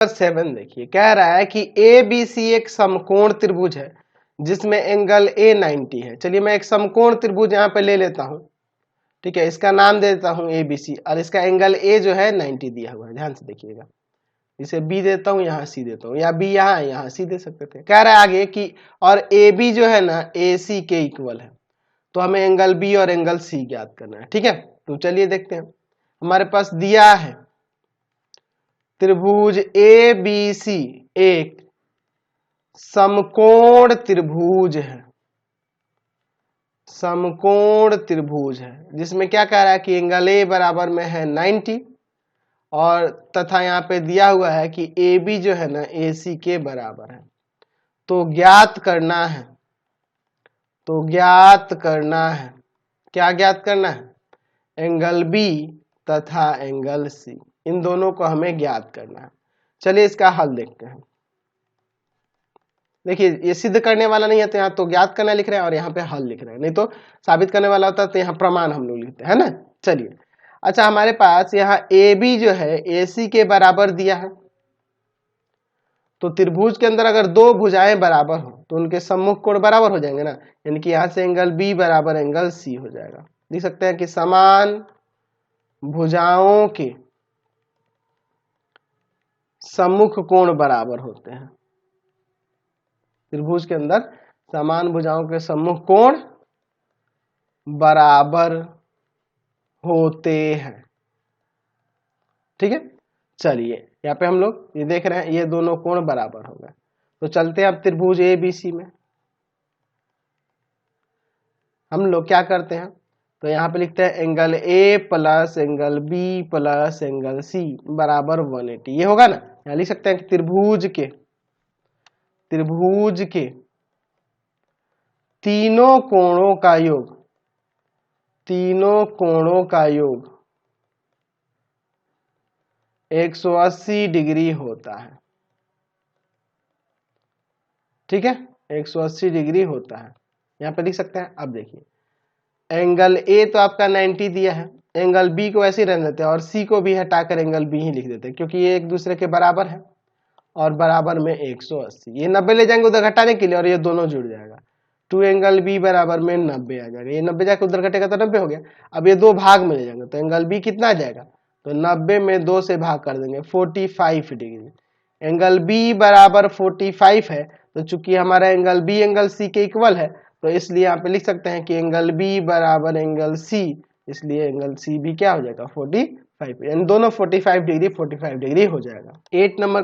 7 देखिए, कह रहा है कि ए बी सी एक समकोण त्रिभुज है जिसमें एंगल ए 90 है। चलिए मैं एक समकोण त्रिभुज यहाँ पे ले लेता हूँ, ठीक है, इसका नाम दे देता हूँ ए बी सी, और इसका एंगल ए जो है 90 दिया हुआ है। ध्यान से देखिएगा, इसे बी देता हूँ, यहाँ सी देता हूँ, या बी यहाँ सी दे सकते थे। कह रहा है आगे कि और ए बी जो है ना ए सी के इक्वल है, तो हमें एंगल बी और एंगल सी ज्ञात करना है। ठीक है, तो चलिए देखते हैं। हमारे पास दिया है त्रिभुज ए बी सी एक समकोण त्रिभुज है, समकोण त्रिभुज है जिसमें क्या कह रहा है कि एंगल ए बराबर में है 90, और तथा यहाँ पे दिया हुआ है कि ए बी जो है ना ए सी के बराबर है। तो ज्ञात करना है, तो ज्ञात करना है, क्या ज्ञात करना है? एंगल बी तथा एंगल सी, इन दोनों को हमें ज्ञात करना है। चलिए इसका हल देखते हैं। देखिए ये सिद्ध करने वाला नहीं है, तो यहाँ तो ज्ञात करना लिख रहे हैं और यहाँ पे हल लिख रहे हैं, नहीं तो साबित करने वाला होता तो यहाँ प्रमाण हम लोग लिखते हैं ना। चलिए अच्छा, हमारे पास यहाँ ए बी जो है ए सी के बराबर दिया है, तो त्रिभुज के अंदर अगर दो भुजाएं बराबर हो तो उनके सम्मुख कोण बराबर हो जाएंगे ना, यानी कि यहाँ से एंगल बी बराबर एंगल सी हो जाएगा। लिख सकते हैं कि समान भुजाओं के सम्मुख कोण बराबर होते हैं। त्रिभुज के अंदर समान भुजाओं के सम्मुख कोण बराबर होते हैं। ठीक है, चलिए यहाँ पे हम लोग ये देख रहे हैं ये दोनों कोण बराबर हो गए। तो चलते हैं अब त्रिभुज ए बी सी में। हम लोग क्या करते हैं, तो यहाँ पे लिखते हैं angle A plus angle B plus angle C बराबर 180। ये होगा ना, यहाँ लिख सकते हैं कि त्रिभुज के तीनों कोणों का योग, तीनों कोणों का योग 180 डिग्री होता है। ठीक है, 180 डिग्री होता है, यहाँ पे लिख सकते हैं। अब देखिए एंगल ए तो आपका 90 दिया है, एंगल बी को ऐसे ही रहने देते हैं और सी को भी हटाकर एंगल बी ही लिख देते हैं, क्योंकि ये एक दूसरे के बराबर है और बराबर में 180। ये 90 ले जाएंगे उधर घटाने के लिए और ये दोनों जुड़ जाएगा, 2 एंगल बी बराबर में 90 आ जाएगा। ये 90 जाकर उधर घटेगा तो 90 हो गया। अब ये दो भाग में ले जाएंगे तो एंगल बी कितना आ जाएगा, तो 90 में 2 से भाग कर देंगे 45 डिग्री। एंगल बी बराबर 45 है, तो चूंकि हमारा एंगल बी एंगल सी के इक्वल है, तो इसलिए यहाँ पे लिख सकते हैं कि एंगल बी बराबर एंगल सी, इसलिए एंगल सी भी क्या हो जाएगा 45, यानी दोनों 45 डिग्री हो जाएगा। 8 नंबर